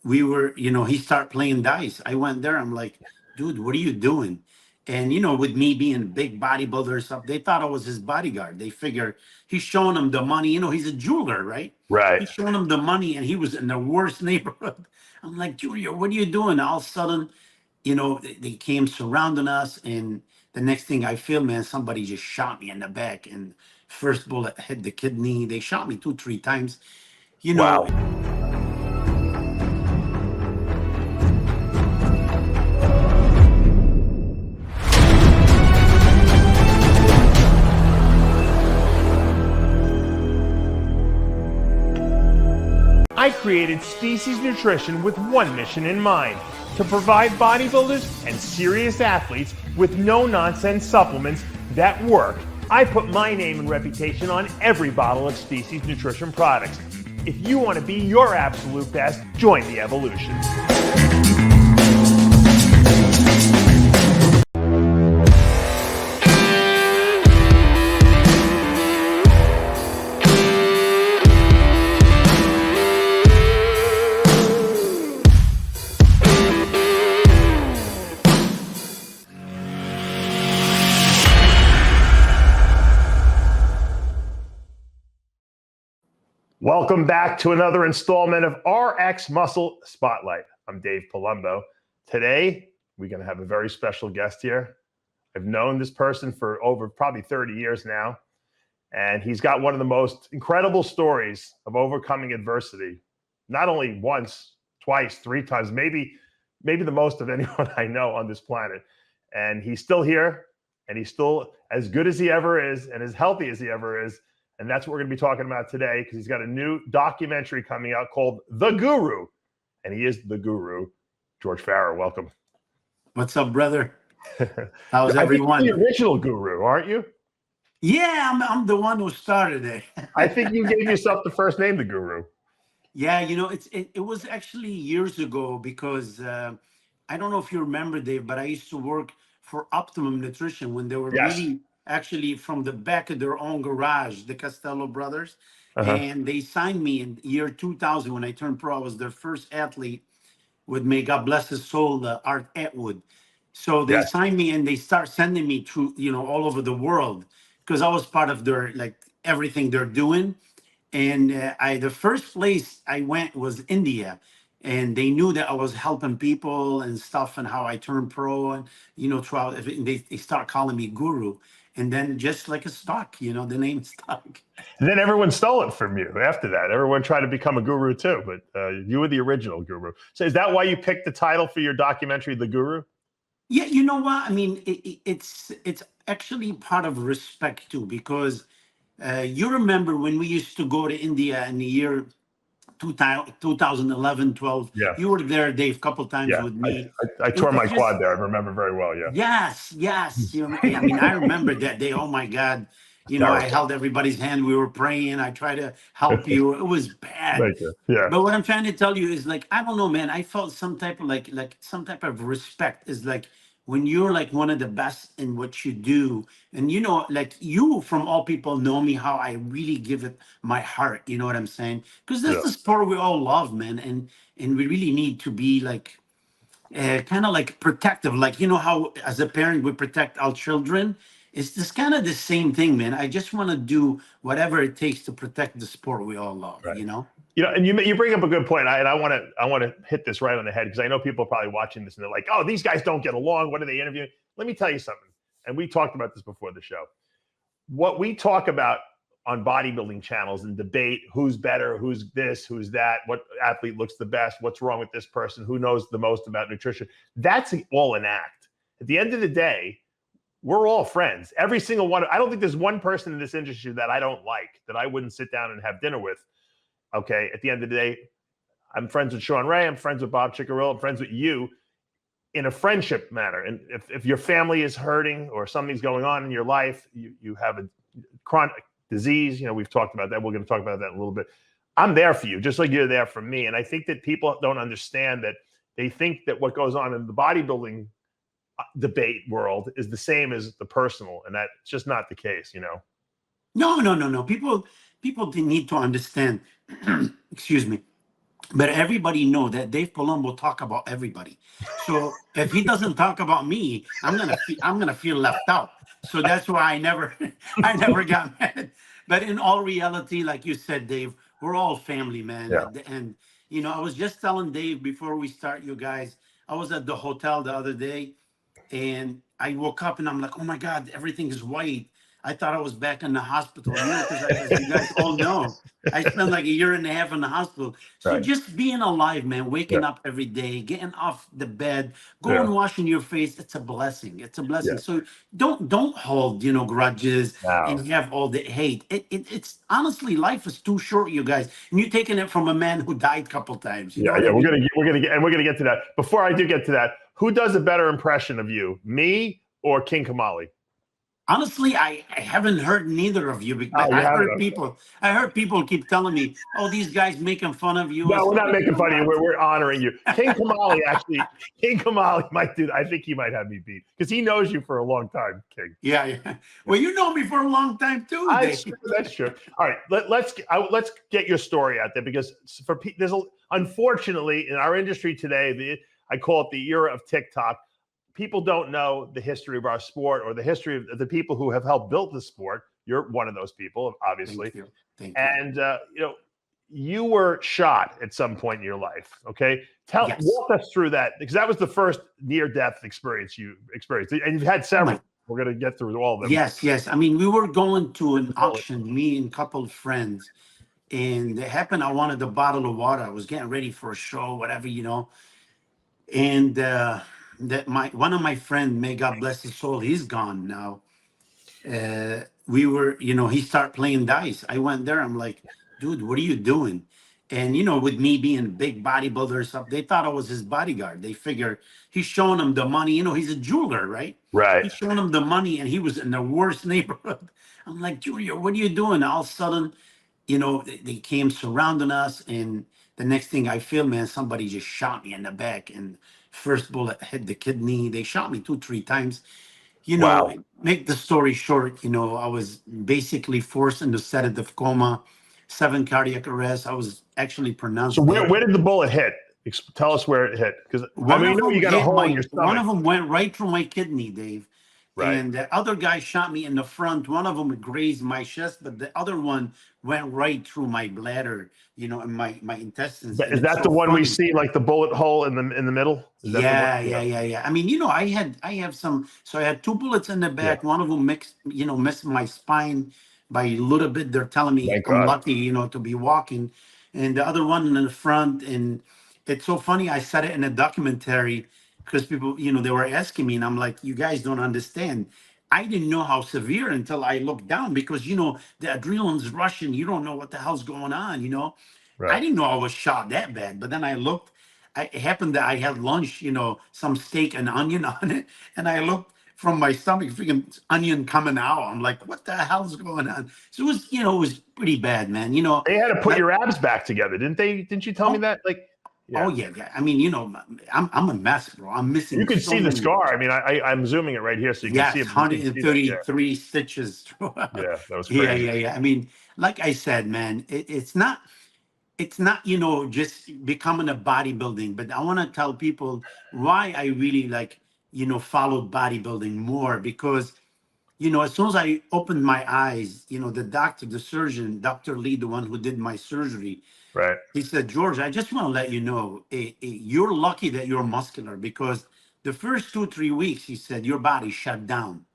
we were, he started playing dice. I went there. I'm like, dude, what are you doing? And with me being a big bodybuilder and stuff, they thought I was his bodyguard. They figure he's showing them the money. He's a jeweler, right? Right. He's showing them the money, and he was in the worst neighborhood. I'm like, Junior, what are you doing? All of a sudden, they came surrounding us, and the next thing I feel, man, somebody just shot me in the back, and first bullet hit the kidney. They shot me 2, 3 times. You know, Wow. I created Species Nutrition with one mission in mind: to provide bodybuilders and serious athletes with no-nonsense supplements that work. I put my name and reputation on every bottle of Species Nutrition products. If you want to be your absolute best, join the evolution. Welcome back to another installment of RxMuscle Spotlight. I'm Dave Palumbo. Today, we're going to have a very special guest here. I've known this person for over probably 30 years now, and he's got one of the most incredible stories of overcoming adversity. Not only once, twice, 3 times, maybe the most of anyone I know on this planet. And he's still here, and he's still as good as he ever is and as healthy as he ever is. And that's what we're going to be talking about today, because he's got a new documentary coming out called The Guru. And he is the guru. George Farah, welcome. What's up, brother? How's everyone? You're the original guru, aren't you? Yeah, I'm the one who started it. I think you gave yourself the first name, the Guru. Yeah, it was actually years ago, because I don't know if you remember, Dave, but I used to work for Optimum Nutrition when they were really actually from the back of their own garage, the Costello brothers. And they signed me in year 2000 when I turned pro. I was their first athlete with, may God bless his soul, Art Atwood. So they signed me, and they start sending me to, all over the world, because I was part of their, like, everything they're doing. And the first place I went was India, and they knew that I was helping people and stuff, and how I turned pro, and throughout they start calling me Guru. And then just like a stock, the name stuck. And then everyone stole it from you after that. Everyone tried to become a guru too, but you were the original guru. So is that why you picked the title for your documentary, The Guru? Yeah, you know what? I mean, it's actually part of respect too, because you remember when we used to go to India in the year 2011, 12. Yeah. You were there, Dave, a couple times with me. I tore my quad there. I remember very well. Yeah. Yes. I mean, I remember that day. Oh my God. I held everybody's hand. We were praying. I tried to help you. It was bad. Thank you. Yeah. But what I'm trying to tell you is, like, I don't know, man. I felt some type of like some type of respect. Is like when you're like one of the best in what you do, and like, you from all people know me, how I really give it my heart. You know what I'm saying? Because this is the sport we all love, man, and we really need to be like kind of like protective, like, how as a parent we protect our children. It's just kind of the same thing, man. I just want to do whatever it takes to protect the sport we all love. Right. And you bring up a good point, and I want to hit this right on the head, because I know people are probably watching this and they're like, oh, these guys don't get along. What are they interviewing? Let me tell you something. And we talked about this before the show. What we talk about on bodybuilding channels and debate, who's better, who's this, who's that, what athlete looks the best, what's wrong with this person, who knows the most about nutrition, that's all an act. At the end of the day, we're all friends. Every single one. I don't think there's one person in this industry that I don't like, that I wouldn't sit down and have dinner with. Okay. At the end of the day, I'm friends with Sean Ray. I'm friends with Bob Chickarrillo. I'm friends with you in a friendship manner. And if your family is hurting or something's going on in your life, you have a chronic disease, we've talked about that. We're going to talk about that in a little bit. I'm there for you, just like you're there for me. And I think that people don't understand that. They think that what goes on in the bodybuilding debate world is the same as the personal, and that's just not the case. No. People need to understand. Excuse me. But everybody know that Dave Palumbo talk about everybody. So if he doesn't talk about me, I'm gonna feel left out. So that's why I never I never got mad. But in all reality, like you said, Dave, we're all family, man. Yeah. And I was just telling Dave before we start, you guys, I was at the hotel the other day, and I woke up and I'm like, oh my God, everything is white. I thought I was back in the hospital, because as you guys all know, I spent like a year and a half in the hospital. So Right. just being alive, man, Yeah. waking up every day, getting off the bed, Yeah. going washing your face, it's a blessing. It's a blessing. Yeah. So don't hold, grudges Now. and have all the hate. It's honestly, life is too short, you guys. And you're taking it from a man who died a couple times. You know what I We're mean? gonna get to that. Before I do get to that, who does a better impression of you, me or King Kamali? Honestly, I haven't heard neither of you, but Oh, you haven't? I heard people keep telling me, "Oh, these guys making fun of you." No, And we're stuff. not making fun of you. Not. We're honoring you. King Kamali, actually, King Kamali might do. I think he might have me beat because he knows you for a long time, King. Yeah. Well, you know me for a long time too, Dave. That's true. All right, let's get your story out there because unfortunately in our industry today, I call it the era of TikTok. People don't know the history of our sport or the history of the people who have helped build the sport. You're one of those people, obviously. Thank you. And you were shot at some point in your life. Okay, walk us through that because that was the first near-death experience you experienced, and you've had several. We're going to get through all of them. Yes. I mean, we were going to an auction, me and a couple of friends, and it happened. I wanted a bottle of water. I was getting ready for a show, whatever, and one of my friends, may God bless his soul, he's gone now. We were, he started playing dice. I went there. I'm like, dude, what are you doing? And with me being a big bodybuilder and stuff, they thought I was his bodyguard. They figure he's showing them the money. He's a jeweler, right? Right. He's showing them the money, and he was in the worst neighborhood. I'm like, Junior, what are you doing? All of a sudden, they came surrounding us, and the next thing I feel, man, somebody just shot me in the back, and first bullet hit the kidney. They shot me 2-3 times. Wow. Make the story short, I was basically forced into sedative coma, 7 cardiac arrests. I was actually pronounced. So where did the bullet hit? Tell us where it hit, because you got a hole in your stomach. One of them went right through my kidney, Dave. Right. And the other guy shot me in the front. One of them grazed my chest, but the other one went right through my bladder, and my intestines. Is that the one we see, like the bullet hole in the middle? Yeah. I mean, I have some. So I had 2 bullets in the back. Yeah. One of them missed my spine by a little bit. They're telling me I'm lucky, to be walking, and the other one in the front. And it's so funny. I said it in a documentary because people, they were asking me, and I'm like, you guys don't understand. I didn't know how severe until I looked down because, the adrenaline's rushing. You don't know what the hell's going on, Right. I didn't know I was shot that bad. But then I looked. It happened that I had lunch, some steak and onion on it. And I looked from my stomach, freaking onion coming out. I'm like, what the hell's going on? So it was pretty bad, man. They had to put your abs back together, didn't they? Didn't you tell me that? Yeah. Oh yeah. I mean, I'm a mess, bro. I'm missing. You can see the scar. I mean, I'm zooming it right here, so you can see it. 133 stitches. Yeah, that was crazy. Yeah. I mean, like I said, man, it's not, just becoming a bodybuilding. But I want to tell people why I really followed bodybuilding more because, as soon as I opened my eyes, the surgeon, Dr. Lee, the one who did my surgery. Right. He said, George, I just want to let you know, you're lucky that you're muscular because the first 2-3 weeks, he said, your body shut down.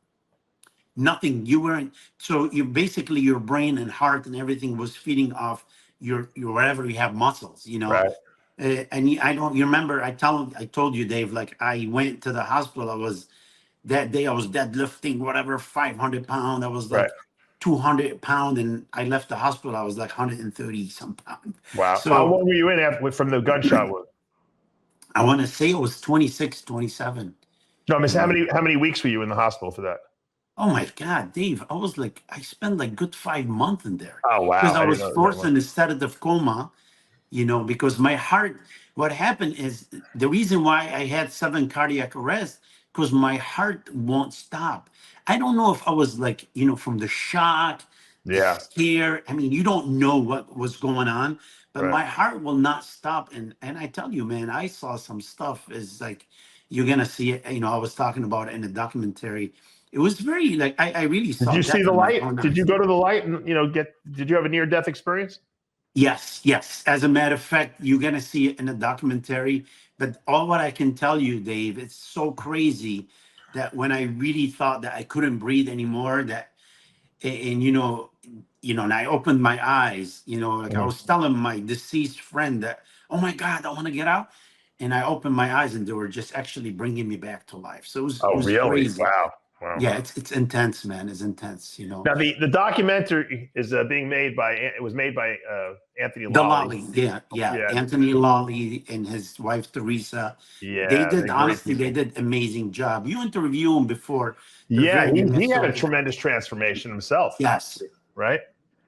Nothing. You weren't. So you basically your brain and heart and everything was feeding off your wherever you have muscles, Right. And you remember, I told you, Dave, I went to the hospital. That day I was deadlifting, whatever, 500 pounds. I was like 200 pounds, and I left the hospital. I was like 130 some pounds. Wow. So how long were you in from the gunshot wound? I want to say it was 26, 27. No, Miss, how many weeks were you in the hospital for that? Oh my God, Dave! I spent good 5 months in there. Oh wow! Because I was forced in a sedative coma, because my heart. What happened is the reason why I had 7 cardiac arrests because my heart won't stop. I don't know if I was from the shock, yeah, scare. I mean, you don't know what was going on, but my heart will not stop. And I tell you, man, I saw some stuff is like, you're gonna see it. You know, I was talking about it in a documentary. It was very like I really Did saw you see death the in my light? own Did eyes. you go to the light and did you have a near-death experience? Yes, yes. As a matter of fact, you're gonna see it in a documentary. But all what I can tell you, Dave, it's so crazy that when I really thought that I couldn't breathe anymore, that and and I opened my eyes, like I was telling my deceased friend that, oh my God, I want to get out. And I opened my eyes and they were just actually bringing me back to life. So it Oh, was really? crazy. Wow. Wow. Yeah, it's intense, man. It's intense, Now the documentary is being made by it was made by Anthony The Lolly. Lolly, yeah. Yeah. Anthony Lolly and his wife Teresa. They Yeah, did, they're great honestly, they people. did amazing job. You interview them before. They're Yeah, very he had a so, tremendous transformation himself. yes. Right.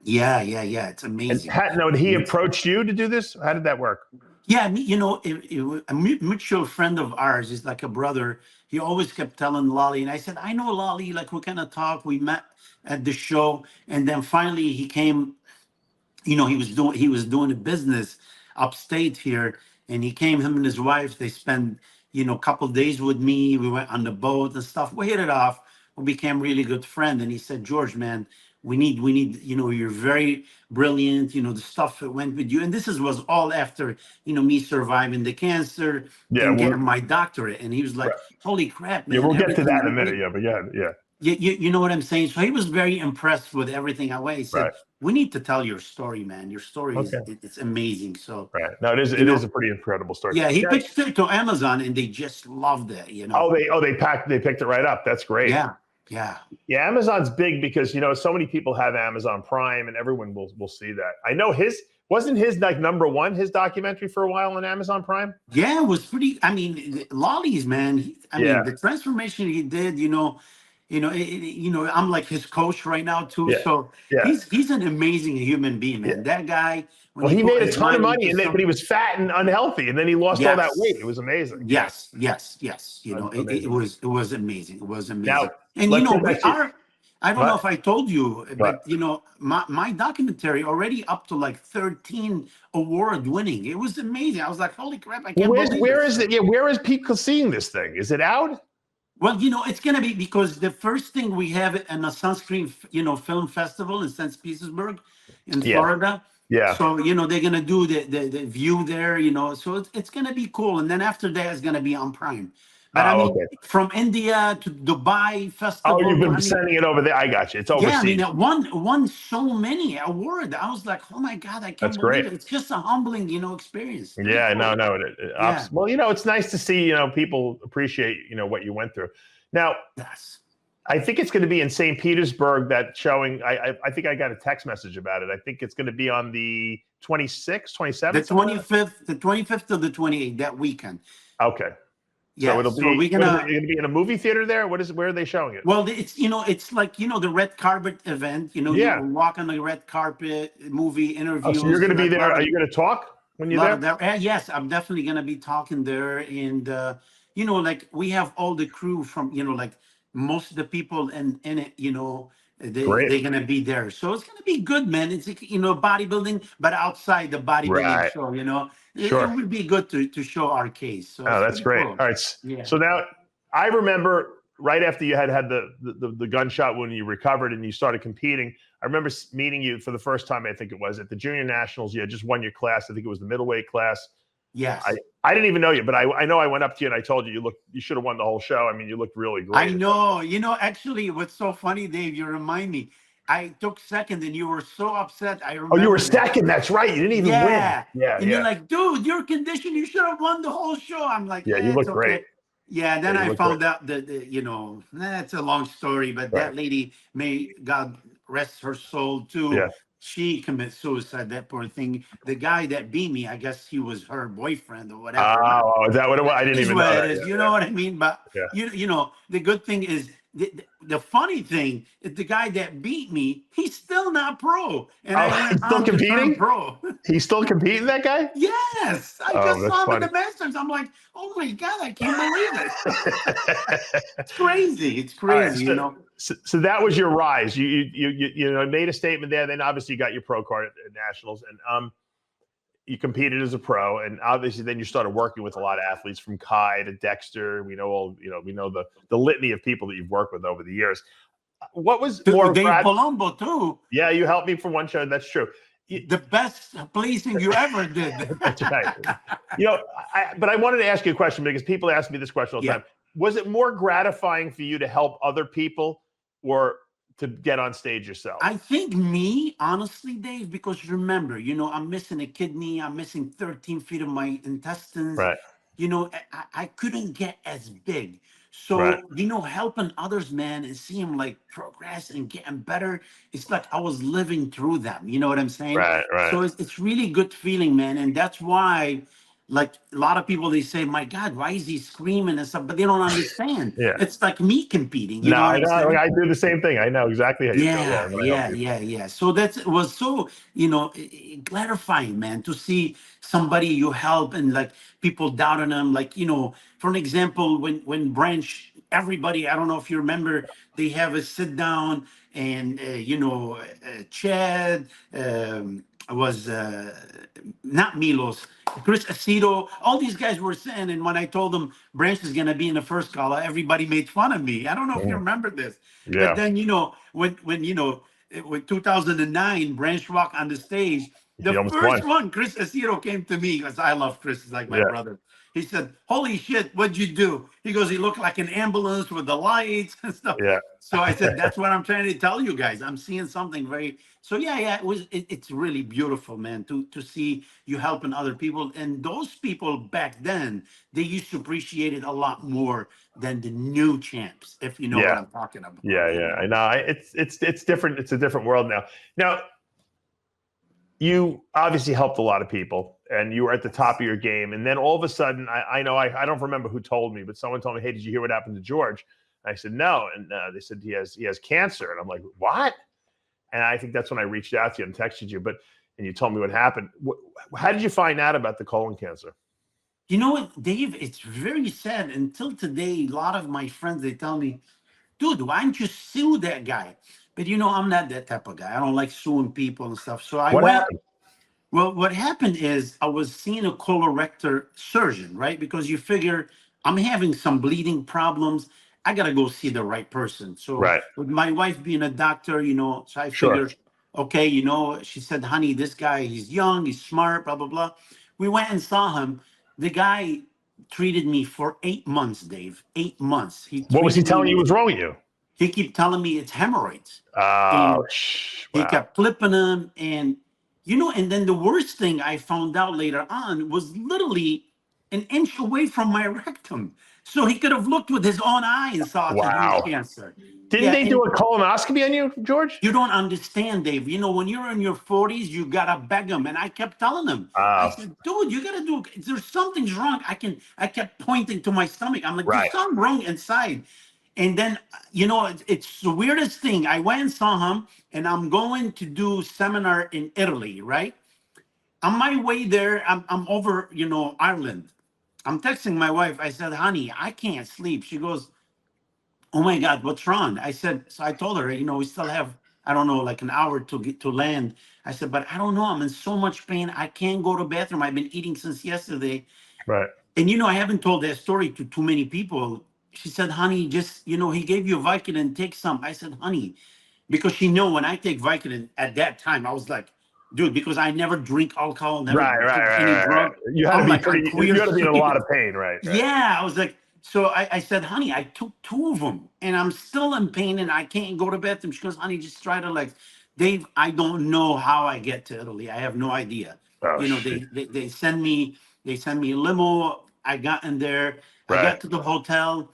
Yeah. It's And amazing. he approached you to do this? How did that work? Yeah, a mutual friend of ours is like a brother. He always kept telling Lolly, and I said, I know Lolly, like we kind of talk. We met at the show, and then finally he came. He was doing a business upstate here, and he came. Him and his wife. They spent a couple days with me. We went on the boat and stuff. We hit it off. We became really good friends. And he said, George, man, we need. You're very brilliant. The stuff that went with you, and was all after me surviving the cancer Yeah, and getting my doctorate. And he was like, holy crap, yeah, man, we'll get to everything that in you a minute. did. Yeah, but yeah. You know what I'm saying? So he was very impressed with everything I went. He said, Right. we need to tell your story, man. Your story Okay. it's amazing. So Right. No, it is a pretty incredible story. yeah, he pitched it to Amazon and they just loved it, they picked it right up. That's great. Yeah. Yeah, Amazon's big because so many people have Amazon Prime and everyone will see that. I know wasn't his like number one, his documentary for a while on Amazon Prime? Yeah, it was pretty. I mean, Lolly's, man. I mean, the transformation he did, I'm like his coach right now too. Yeah. So Yeah. he's an amazing human being, man. Yeah. That guy. Well, he made a ton of money, but he was fat and unhealthy, and then he lost all that weight. It was amazing. Yes. It was amazing. It was amazing. Now, and I don't know if I told you, but my documentary already up to like 13 award winning. It was amazing. I was like, holy crap! I can't believe where it. is it? Yeah, where is people seeing this thing? Is it out? Well, it's gonna be because the first thing we have it in a sunscreen, film festival in St. Petersburg, in Florida. Yeah. So they're gonna do the view there. So it's gonna be cool, and then after that it's gonna be on Prime. But from India to Dubai festival. Oh, you've been sending it over there. I got you. It's overseas. Yeah, I mean, it won so many awards. I was like, oh my God, I can't believe it. It's just a humbling, experience. Yeah, no. Well, it's nice to see, people appreciate, what you went through. Now, yes. I think it's going to be in St. Petersburg, that showing. I think I got a text message about it. I think it's going to be on the 26th, 27th? The 25th to the 28th, that weekend. Okay. Yeah, so it'll be. You're going to be in a movie theater there. Where are they showing it? Well, it's like the red carpet event. You walk on the red carpet, movie interviews. Oh, so you're going to be there. Are you going to talk when you're there? Yes, I'm definitely going to be talking there, and like we have all the crew from like most of the people in it. They're going to be there, so it's going to be good, man. It's bodybuilding, but outside the bodybuilding show. It would be good to show our case. So that's great. Cool. All right. Yeah. So now I remember right after you had the gunshot wound, you recovered and you started competing. I remember meeting you for the first time, I think it was at the junior nationals. You had just won your class. I think it was the middleweight class. Yes. I didn't even know you, but I know I went up to you and I told you you should have won the whole show. I mean, you looked really great. I know. Actually, what's so funny, Dave, you remind me. I took second and you were so upset. I remember. Oh, you were second. That's right. You didn't even win. Yeah. And you're like, dude, your condition, you should have won the whole show. I'm like, yeah, you look great. Yeah. And then I found out that, that's a long story, but that lady, may God rest her soul too. Yeah. She committed suicide, that poor thing. The guy that beat me, I guess he was her boyfriend or whatever. Oh, is that what it was? I didn't even know that. You know what I mean? But, the good thing is, the funny thing is the guy that beat me, he's still not pro. And he's still competing? Pro. He's still competing, that guy? Yes. I just saw him at the Masters. I'm like, oh my God, I can't believe it. It's crazy. It's crazy, right, so that was your rise. You made a statement there. Then obviously you got your pro card at Nationals. And you competed as a pro, and obviously then you started working with a lot of athletes from Kai to Dexter. We know the litany of people that you've worked with over the years. What was more Dave Palumbo too. Yeah, you helped me from one show. That's true. The best placing you ever did. That's right. But I wanted to ask you a question because people ask me this question all the time. Was it more gratifying for you to help other people or to get on stage yourself? I think me, honestly, Dave, because remember, I'm missing a kidney. I'm missing 13 feet of my intestines. Right. I couldn't get as big. So, helping others, man, and see them like progress and getting better, it's like I was living through them. You know what I'm saying? Right. So it's really good feeling, man. And that's why, like a lot of people, they say, my God, why is he screaming and stuff? But they don't understand. It's like me competing. You know what I'm saying? I do the same thing. I know exactly how you feel. Yeah. So that was so, gratifying, man, to see somebody you help and like people doubting them. Like, for an example, when Branch, everybody, I don't know if you remember, they have a sit down and, Chad was not Milos, Chris Aceto, all these guys were saying, and when I told them Branch is going to be in the first gala, everybody made fun of me. I don't know if you remember this. Yeah. But then, when 2009, Branch walked on the stage, the first one, Chris Aceto came to me because I love Chris, he's like my brother. He said, holy shit, what'd you do? He goes, he looked like an ambulance with the lights and stuff. Yeah. So I said, that's what I'm trying to tell you guys. I'm seeing something very, so it's really beautiful, man, to see you helping other people. And those people back then, they used to appreciate it a lot more than the new champs, if you know what I'm talking about. Yeah. I know. It's different. It's a different world now. Now, you obviously helped a lot of people and you were at the top of your game. And then all of a sudden, I don't remember who told me, but someone told me, hey, did you hear what happened to George? And I said, no. And they said he has cancer. And I'm like, what? And I think that's when I reached out to you and texted you, and you told me what happened. How did you find out about the colon cancer? You know what, Dave, it's very sad. Until today, a lot of my friends, they tell me, dude, why don't you sue that guy? But I'm not that type of guy. I don't like suing people and stuff. So What happened? Well, what happened is I was seeing a colorectal surgeon, right? Because you figure I'm having some bleeding problems. I got to go see the right person. So with my wife being a doctor, so I figured, okay, she said, honey, this guy, he's young, he's smart, blah, blah, blah. We went and saw him. The guy treated me for 8 months, Dave, 8 months. What was he telling you was wrong with you? He kept telling me it's hemorrhoids. Oh, He kept flipping them. And, and then the worst thing I found out later on was literally an inch away from my rectum. So he could have looked with his own eye and saw it was cancer. Didn't they do a colonoscopy on you, George? You don't understand, Dave. When you're in your 40s, you got to beg them. And I kept telling him, I said, dude, you got to do, there's something's wrong. I kept pointing to my stomach. I'm like, there's something wrong inside. And then, it's the weirdest thing. I went and saw him, and I'm going to do seminar in Italy, right? On my way there, I'm over, Ireland. I'm texting my wife. I said, honey, I can't sleep. She goes, oh my God, what's wrong? I said, so I told her, we still have, I don't know, like an hour to get to land. I said, but I don't know. I'm in so much pain. I can't go to the bathroom. I've been eating since yesterday. Right. And, I haven't told that story to too many people. She said, honey, just, he gave you Vicodin, take some. I said, honey, because she know when I take Vicodin at that time, I was like, dude, because I never drink alcohol, never drink any drug. You had to be you got to be in a lot of pain, right? Yeah, I was like, so I said, honey, I took 2 of them and I'm still in pain and I can't go to bed. She goes, honey, just try to Dave, I don't know how I get to Italy. I have no idea. They send me a limo. I got in there. I got to the hotel.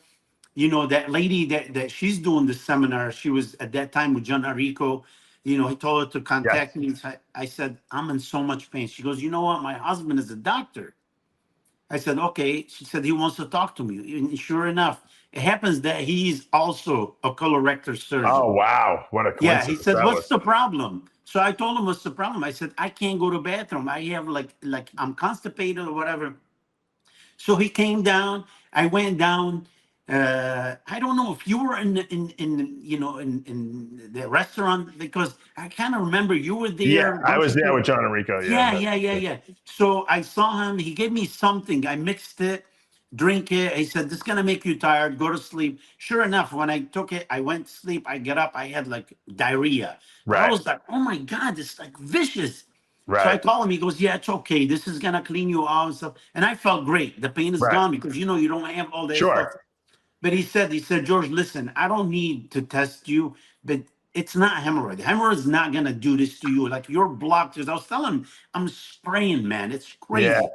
That lady that she's doing the seminar, she was at that time with John Arico. He told her to contact me. I said, I'm in so much pain. She goes, you know what? My husband is a doctor. I said, okay. She said, he wants to talk to me. And sure enough, it happens that he's also a colorectal surgeon. Oh, wow. What a coincidence. Yeah, he said, what's the problem? So I told him, what's the problem? I said, I can't go to the bathroom. I have like I'm constipated or whatever. So he came down. I went down. I don't know if you were in the restaurant, because I kind of remember you were Yeah, there. A I bunch was of there people. with John Enrico. Yeah, Yeah, yeah, yeah, yeah. So I saw him. He gave me something. I mixed it, drink it. He said, "This is gonna make you tired. Go to sleep." Sure enough, when I took it, I went to sleep. I get up. I had like diarrhea. I right, was like, "Oh my god, it's like vicious." So I right, call him. He goes, "Yeah, it's okay. This is gonna clean you out and stuff." And I felt great. The pain is right. gone because you don't have all that Sure. stuff. But he said, George, listen, I don't need to test you, but it's not hemorrhoid. Hemorrhoid is not gonna do this to you. Like your blocked. I was telling him, I'm spraying, man. It's Yeah, crazy.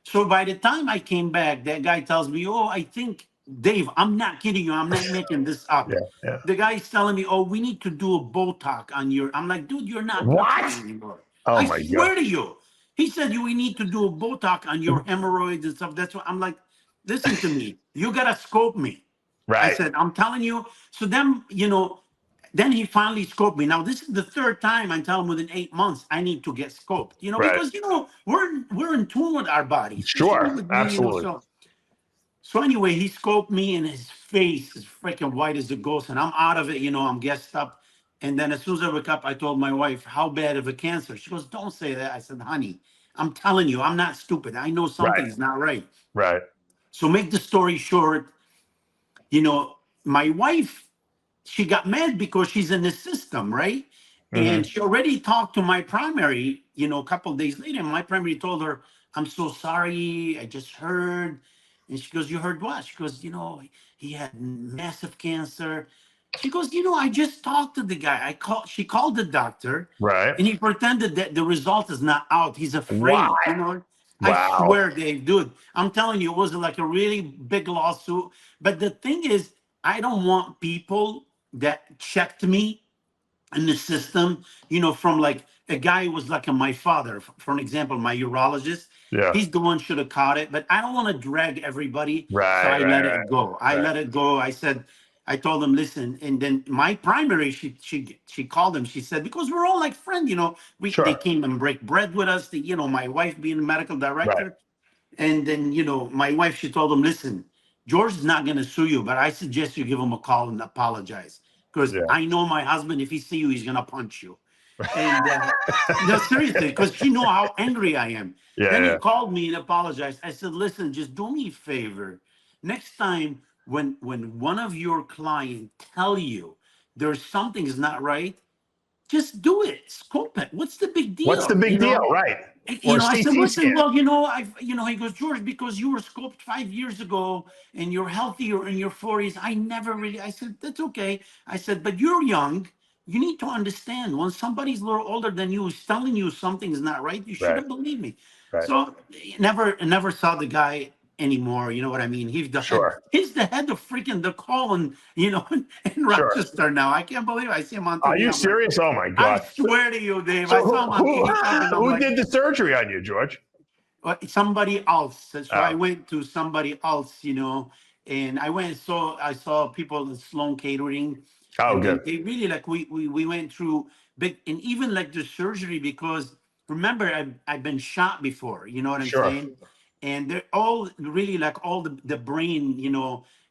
So by the time I came back, that guy tells me, "Oh, I think Dave, I'm not kidding you. I'm not making this yeah, up." yeah. The guy's telling me, "Oh, we need to do a Botox on your." I'm like, "Dude, you're not touching me What? anymore. Oh I my God. swear to you." He said, "We need to do a Botox on your hemorrhoids and stuff." That's what I'm like. Listen to me. You gotta scope me. I Right. said, "I'm telling you." So then, then he finally scoped me. Now, this is the third time I tell him within 8 months I need to get scoped, Right. because we're in tune with our body, especially Sure. with me, Absolutely. So anyway, he scoped me and his face is freaking white as a ghost, and I'm out of it, I'm gassed up. And then as soon as I wake up, I told my wife, "How bad of a cancer?" She goes, "Don't say that." I said, "Honey, I'm telling you, I'm not stupid. I know Right. something's not right." Right. So make the story short, my wife, she got mad because she's in the system, right? And Hmm. she already talked to my primary, a couple of days later. And my primary told her, "I'm so sorry. I just heard." And she goes, "You heard what?" She goes, "He had massive cancer." She goes, "I just talked to the guy. She called the doctor Right. and he pretended that the result is not out. He's What? afraid, I Wow. swear, Dave, dude, I'm telling you, it was like a really big lawsuit. But the thing is, I don't want people that checked me in the system, from like a guy who was like my father, for an example, my urologist. Yeah. He's the one should have caught it, but I don't want to drag everybody, so Right. I Right. let Right. it go. I Right. let it go. I said, I told him, "Listen," and then my primary, she called him. She said, because we're all like friends, they Sure. came and break bread with us. My wife being the medical Right. director, and then, my wife, she told him, "Listen, George is not going to sue you, but I suggest you give him a call and apologize. Because Yeah. I know my husband, if he see you, he's going to punch you." And no, seriously, because she know how angry I am. Yeah. Then he Yeah. called me and apologized. I said, "Listen, just do me a favor. Next time when one of your clients tell you there's something is not right, just do it. Scope it. What's the big What's the deal? big deal? Right. Or a I said, CT "Listen, scan. well, he goes, George, because you were scoped 5 years ago and you're healthy, you're in your 40s. I never really," I said, "That's okay." I said, "But you're young. You need to understand when somebody's a little older than you is telling you something is not right, you should Right. have believed me." Right. So never saw the guy anymore. You know what I mean? Sure. He's the head of freaking the call and in Sure. Rochester now. I can't believe I see him on Are TV. you I'm like, serious? Oh my I God. swear to you, Dave. So I saw him on TV talking. I'm who like, did the surgery on you, George? somebody else. So I Oh. went to somebody else, and I saw people at Sloan Catering, Oh, and good. they really like we went through big, and even like the surgery, because remember I've been shot before, you know what I'm Sure. saying? And they're all really like all the brain,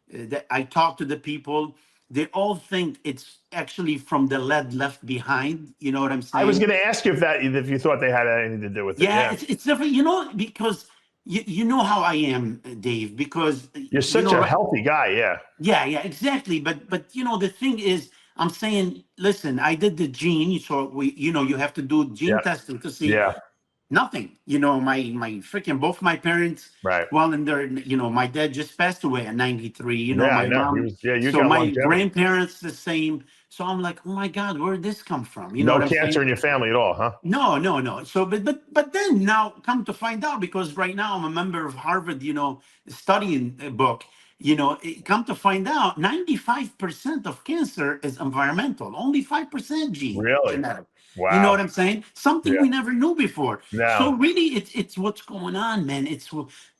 that I talk to the people, they all think it's actually from the lead left behind, you know what I'm I was saying? going to ask you if you thought they had anything to do with it. Yeah, Yeah. it's different, because you know how I am, Dave, because You're such a right? healthy guy. Yeah. Yeah, exactly. But the thing is, I'm saying, listen, I did the gene, so you have to do gene Yeah. testing to see Yeah. nothing. My freaking both my parents, Right. well, and they're, my dad just passed away at 93. Yeah. I My know. mom, You so got my longevity. grandparents the same. So I'm like, oh my God, where did this come from? You know No what I'm cancer saying? in your family at all, huh? No, no, no. So, but then now come to find out, because right now I'm a member of Harvard, studying a book, come to find out 95% of cancer is environmental, only 5% Really? genetic. You know what Wow. I'm saying? Something Yeah. we never knew before. So No. really, it's what's going on, man. It's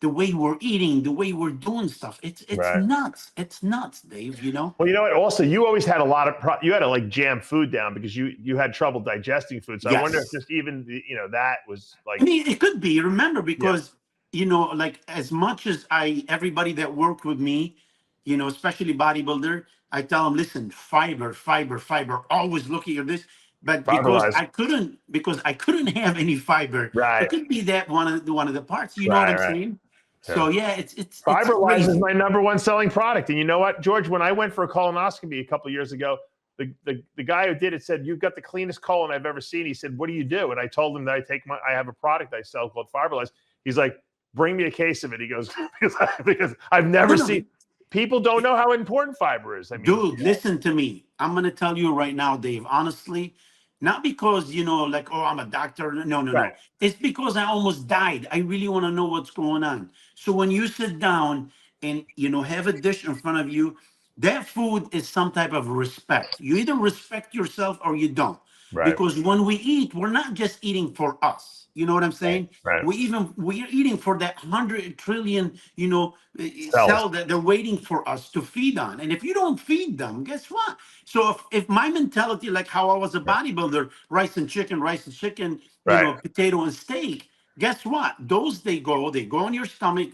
the way we're eating, the way we're doing stuff. It's Right. nuts. It's nuts, Dave. Well, you know what? Also, you always had a lot of you had to like jam food down because you had trouble digesting food. So I wonder if Yes. just even that was I like mean, it could be. Remember, yeah, because like as much as everybody that worked with me, especially bodybuilder, I tell them, listen, fiber, fiber, fiber, always looking at this. But because Fiberlize. I couldn't have any fiber, it Right. could be that one of the parts. You know what Right. I'm Right. saying? Yeah. So yeah, it's Fiberlize is crazy. my #1 selling product. And you know what, George? When I went for a colonoscopy a couple of years ago, the guy who did it said, "You've got the cleanest colon I've ever seen." He said, "What do you do?" And I told him that I have a product I sell called Fiberlize. He's like, "Bring me a case of it." He goes, because I've never No, seen. People don't know how important fiber is. I mean, dude, listen to me. I'm gonna tell you right now, Dave. Honestly, not because like, oh, I'm a doctor. No, no, right, no. It's because I almost died. I really want to know what's going on. So when you sit down and have a dish in front of you, that food is some type of respect. You either respect yourself or you don't. right, Because when we eat, we're not just eating for us. You know what I'm right, saying? right. We're eating for that 100 trillion, Cells. cell that they're waiting for us to feed on. And if you don't feed them, guess what? So if my mentality, like how I was a bodybuilder, rice and chicken, Right, potato and steak, guess what? Those they go in your stomach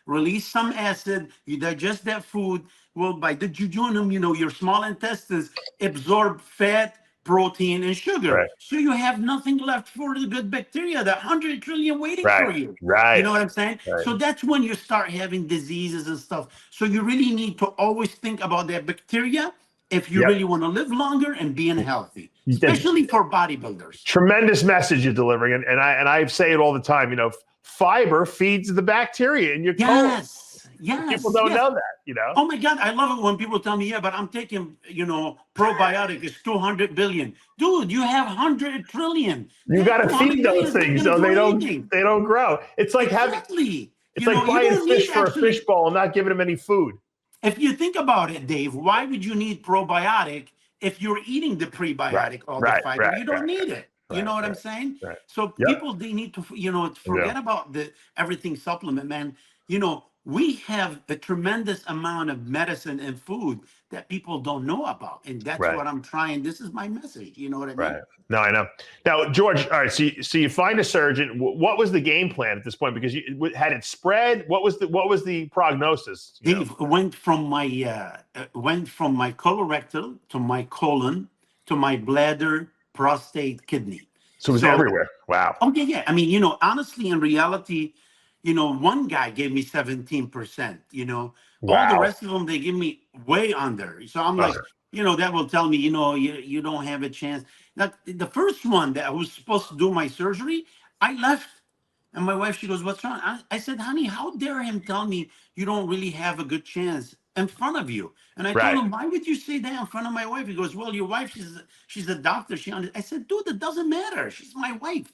release some acid, you digest that food. Well, by the jejunum, your small intestines absorb fat, protein, and sugar. right, So you have nothing left for the good bacteria, that 100 trillion waiting right, for you. You right, know what I'm saying? right. So that's when you start having diseases and stuff. So you really need to always think about that bacteria if you Yep. really want to live longer and being healthy, The especially for bodybuilders. tremendous message you're delivering, and I say it all the time. Fiber feeds the bacteria in your colon. Yes, People yes, don't yes. know that. Oh my God, I love it when people tell me, yeah, but I'm taking, probiotic is 200 billion. Dude, you have 100 trillion. You got That to 200 feed billion those is not things going to so do they anything. don't grow. It's like Exactly. it's like You buying don't fish need for a actually, fish bowl and not giving them any food. if you think about it, Dave, why would you need probiotic if you're eating the Right, prebiotic, all the right, fiber? right, You right, don't need it. You right, know what I'm right, saying? right. So Yep. people, they need to, Yeah. forget about the everything supplement, man. We have a tremendous amount of medicine and food that people don't know about. And that's Right. what I'm trying. This is my message. You know what I mean? Right. No, I know. Now, George, all right. So you find a surgeon. What was the game plan at this point? Because had it spread. What was the prognosis? Dave, went from my colorectal to my colon to my bladder, prostate, kidney. So it was So, everywhere. Wow. oh yeah, yeah. I mean, honestly, in reality, one guy gave me 17%. All the Wow. rest of them they give me way under. So I'm like, Okay. that will tell me, you don't have a chance. Like the first one that I was supposed to do my surgery, I left. And my wife, she goes, "What's wrong?" I said, "Honey, how dare him tell me you don't really have a good chance in front of you?" And I told Right. him, "Why would you say that in front of my wife?" He goes, "Well, your wife, she's a doctor. I said, "Dude, it doesn't matter. She's my wife.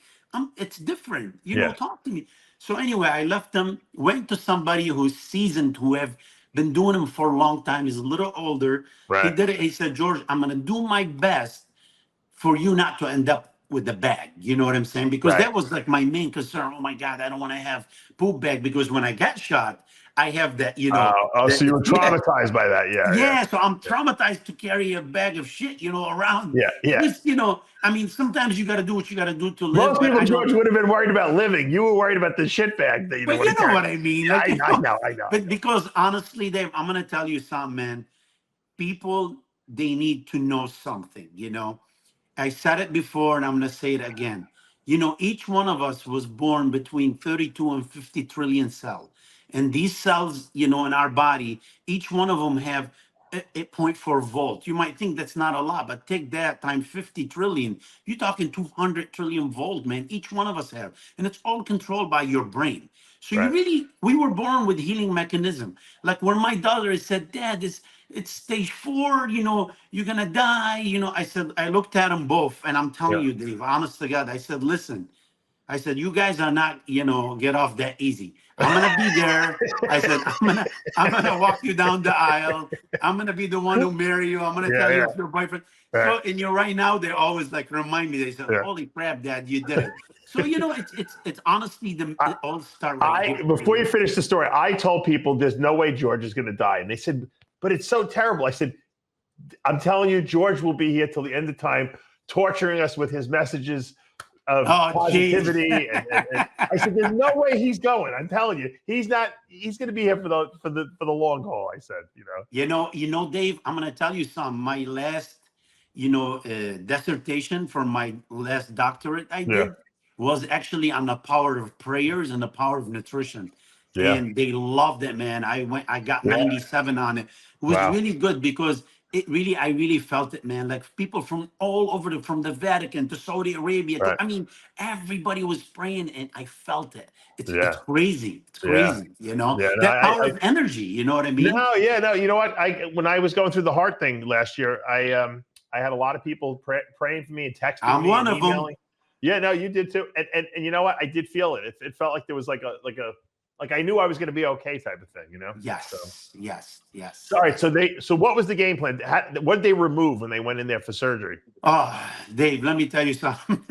It's different. Yeah. Talk to me." So anyway, I left them, went to somebody who's seasoned, who have been doing them for a long time. He's a little older. He Right. did it. He said, "George, I'm gonna do my best for you not to end up with the bag." You know what I'm saying? Because Right. that was like my main concern. Oh my God, I don't want to have poop bag, because when I got shot, I have that, So you were yeah, traumatized by that. Yeah. Yeah. yeah. So I'm traumatized to carry a bag of shit, around. Yeah. Yeah. Just, I mean, sometimes you got to do what you got to do to live. Most But people, I George, don't. would have been worried about living. You were worried about the shit bag that you don't But want you to know carry. what I mean? Yeah, Like, I know. I know. But because honestly, Dave, I'm gonna tell you something, man. People, they need to know something. I said it before and I'm going to say it again. Each one of us was born between 32 and 50 trillion cells. And these cells, in our body, each one of them have a zero point 0.4 volt. You might think that's not a lot, but take that times 50 trillion. You're talking 200 trillion volt, man. Each one of us have. And it's all controlled by your brain. So Right. we were born with healing mechanism. Like when my daughter said, "Dad, it's stage 4, you're gonna die." I looked at them both, and I'm telling Yeah. you, Dave, honest to God, I said, "Listen," I said, "you guys are not, get off that easy. I'm gonna be there." I said, I'm gonna walk you down the aisle. I'm gonna be the one who marry you. I'm gonna Yeah. tell you Yeah. if your boyfriend. Right. So, and right now, they always like remind me. They said, Yeah. "Holy crap, Dad, you did it." So it's honestly it all start right here. Before you finish the story, I told people there's no way George is going to die, and they said, "But it's so terrible." I said, "I'm telling you, George will be here till the end of time, torturing us with his messages, of geez. positivity. And I said, there's no way he's going. I'm telling you, he's not. He's going to be here for the long haul. I said, Dave, I'm going to tell you something. My last, dissertation for my last doctorate I Yeah. did was actually on the power of prayers and the power of nutrition. Yeah. And they loved it, man. I got 97 on it. It was Wow. really good because I really felt it, man. Like people from all over from the Vatican to Saudi Arabia. Right. I mean, everybody was praying and I felt it. It's crazy. It's Yeah. crazy, that no, power of energy, you know what I mean? No, you know what? When I was going through the heart thing last year, I had a lot of people praying for me and texting I'm me one and of emailing. them. Yeah, no, you did too. And you know what? I did feel it. It felt like there was like I knew I was going to be okay type of thing, Yes, so. yes. All right, so what was the game plan? What did they remove when they went in there for surgery? Oh, Dave, let me tell you something.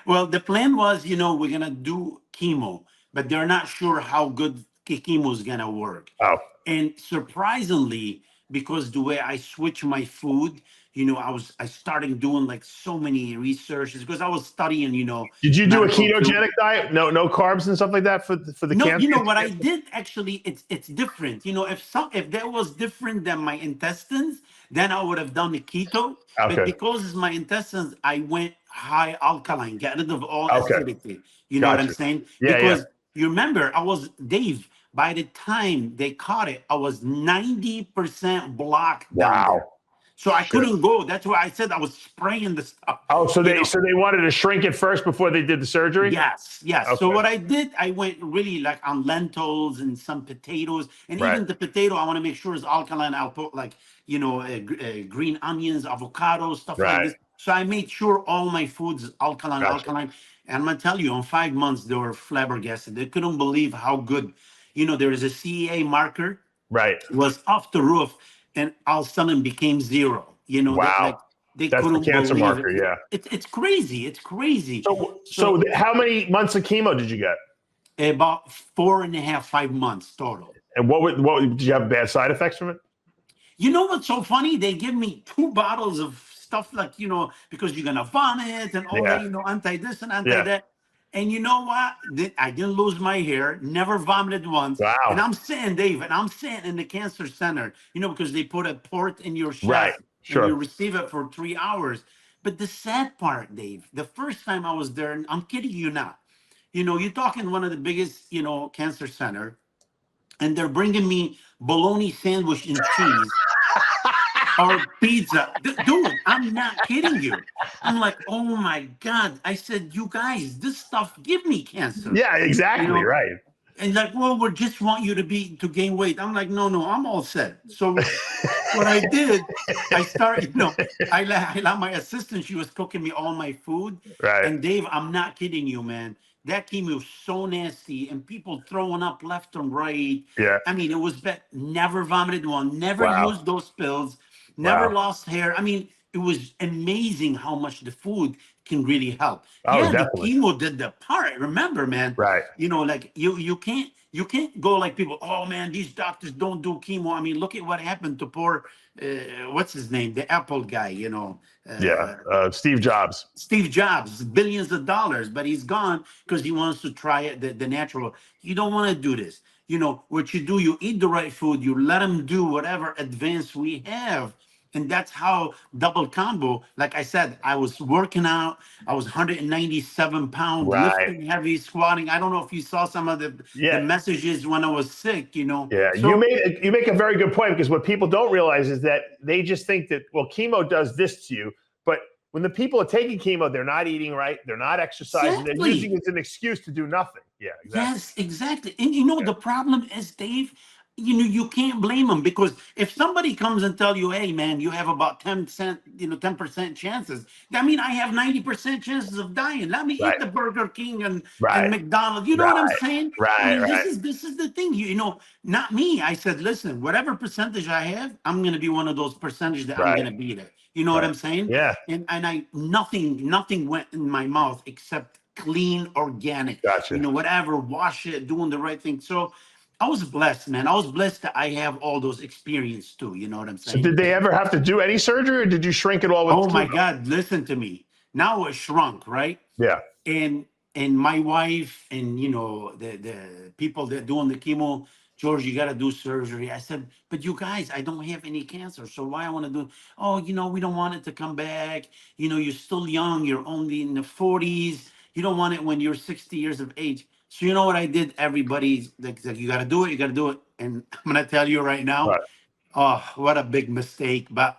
Well, the plan was, we're going to do chemo, but they're not sure how good chemo is going to work. Oh. And surprisingly, because the way I switch my food, I started doing like so many researches because I was studying, Did you do a medical ketogenic diet? No carbs and stuff like that for the No, cancer? what I did actually, it's different. If that was different than my intestines, then I would have done the keto. Okay. But because it's my intestines, I went high alkaline, get rid of all acidity. You know what I'm saying? Yeah, because you remember, Dave, by the time they caught it, I was 90% blocked down there. So I couldn't go. That's why I said I was spraying the stuff. Oh, so they wanted to shrink it first before they did the surgery? Yes. Okay. So what I did, I went really like on lentils and some potatoes, and even the potato, I want to make sure it's alkaline. I'll put like green onions, avocado, stuff like this. So I made sure all my foods alkaline. And I'm gonna tell you, in 5 months they were flabbergasted. They couldn't believe how good. There is a CEA marker. It was off the roof. And all of a sudden became zero. Wow. They That's couldn't the cancer believe marker, it. yeah. It's crazy. It's crazy. So how many months of chemo did you get? About 4.5, 5 months total. And what did you have bad side effects from it? You know what's so funny? They give me 2 bottles of stuff like, because you're gonna vomit and all that, anti this and anti that. And you know what? I didn't lose my hair, never vomited once. Wow. And I'm sitting, Dave, in the cancer center, because they put a port in your chest and you receive it for 3 hours. But the sad part, Dave, the first time I was there, and I'm kidding you not, you're talking one of the biggest, cancer center, and they're bringing me bologna sandwich and cheese. Or pizza. Dude, I'm not kidding you. I'm like, oh my God. I said, you guys, this stuff give me cancer. Yeah, exactly. Right. And like, well, we just want you to gain weight. I'm like, no, I'm all set. So what I did, I started, I let my assistant, she was cooking me all my food. Right. And Dave, I'm not kidding you, man. That chemo was so nasty and people throwing up left and right. Yeah. I mean, it was bad. Never vomited one, never used those pills. Never lost hair. I mean, it was amazing how much the food can really help. Oh, the chemo did the part. Remember, man. Right. Like you can't go like people. Oh man, these doctors don't do chemo. I mean, look at what happened to poor what's his name, the Apple guy. Steve Jobs. Steve Jobs, billions of dollars, but he's gone because he wants to try it the natural. You don't want to do this. What you do, you eat the right food. You let them do whatever advance we have. And that's how double combo, like I said, I was working out. I was 197 pounds, lifting heavy, squatting. I don't know if you saw some of the messages when I was sick, Yeah, so, you make a very good point, because what people don't realize is that they just think that, well, chemo does this to you. But when the people are taking chemo, they're not eating right. They're not exercising. They're using it as an excuse to do nothing. Yeah, exactly. Yes, exactly. And the problem is, Dave, you can't blame them, because if somebody comes and tell you, hey man, you have about 10% chances. I mean, I have 90% chances of dying. Let me eat the Burger King and McDonald's. You know what I'm saying? This is the thing. Not me. I said, listen, whatever percentage I have, I'm gonna be one of those percentage that I'm gonna beat it. You know what I'm saying? Yeah. And nothing went in my mouth except clean, organic. Gotcha. Whatever, wash it, doing the right thing. So I was blessed, man. I was blessed that I have all those experience too. You know what I'm saying? So did they ever have to do any surgery, or did you shrink it all with my God, listen to me. Now it shrunk, right? Yeah. And my wife and the people that doing the chemo, George, you got to do surgery. I said, but you guys, I don't have any cancer, so why I want to do? Oh, we don't want it to come back. You're still young. You're only in the 40s. You don't want it when you're 60 years of age. So you know what I did? Everybody's like you got to do it. You got to do it. And I'm gonna tell you right now, Right. oh, what a big mistake. But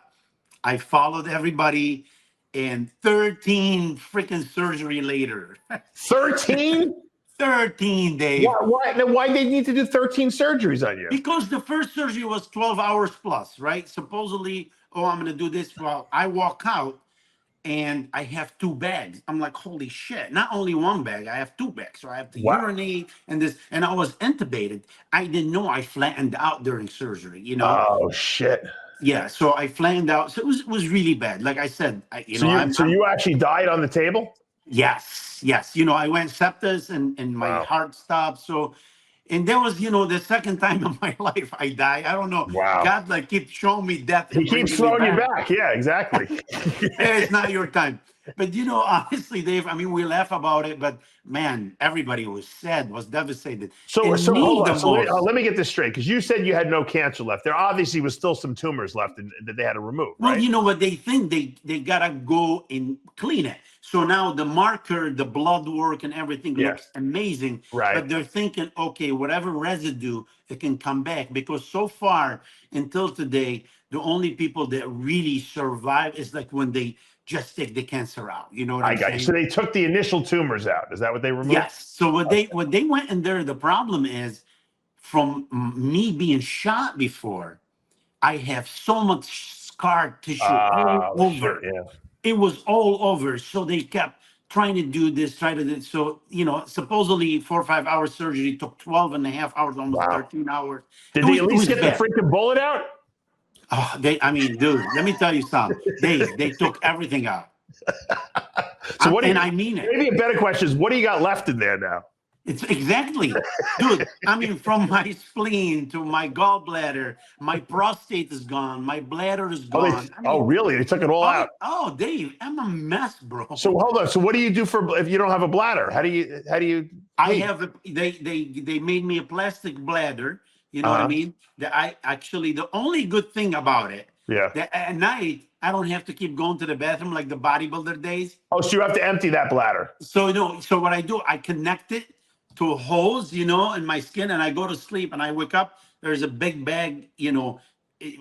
I followed everybody, and 13 freaking surgery later. 13? 13, Dave. Why they need to do 13 surgeries on you? Because the first surgery was 12 hours plus, right? Supposedly, oh, I'm going to do this. Well, I walk out and I have 2 bags. I'm like, holy shit. Not only 1 bag, I have 2 bags. So I have to urinate and this. And I was intubated. I didn't know I flattened out during surgery, Oh, shit. Yeah, so I flattened out. So it was really bad. Like I said, So you actually died on the table? Yes. I went sepsis and my heart stopped. So, and that was, the second time in my life I died. I don't know. Wow. God keeps showing me death. He keeps throwing you back. Yeah, exactly. Hey, it's not your time. But honestly, Dave, we laugh about it, but man, everybody was sad, was devastated. So hold on. So let me get this straight, because you said you had no cancer left. There obviously was still some tumors left that they had to remove. Well, right? you know what they think they gotta go and clean it. So now the marker, the blood work, and everything looks amazing. Right. But they're thinking, okay, whatever residue, it can come back, because so far until today, the only people that really survive is like when they just take the cancer out. You know what I'm saying? So they took the initial tumors out. Is that what they removed? Yes. So what they went in there, the problem is, from me being shot before, I have so much scar tissue all over. Yeah. It was all over. So they kept trying to do this, So, supposedly 4 or 5 hour surgery took 12 and a half hours, almost 13 hours. Did they at least get the freaking bullet out? Oh, dude, let me tell you something. They took everything out. So I mean it. Maybe a better question is, what do you got left in there now? It's exactly, dude. From my spleen to my gallbladder, my prostate is gone, my bladder is gone. Really? They took it all out? Oh, Dave, I'm a mess, bro. So hold on. So what do you do if you don't have a bladder? How do you? I have they made me a plastic bladder. You know what I mean? The only good thing about it, that at night I don't have to keep going to the bathroom like the bodybuilder days. Oh, so you have to empty that bladder. So so what I do, I connect it to a hose, in my skin, and I go to sleep, and I wake up, there's a big bag,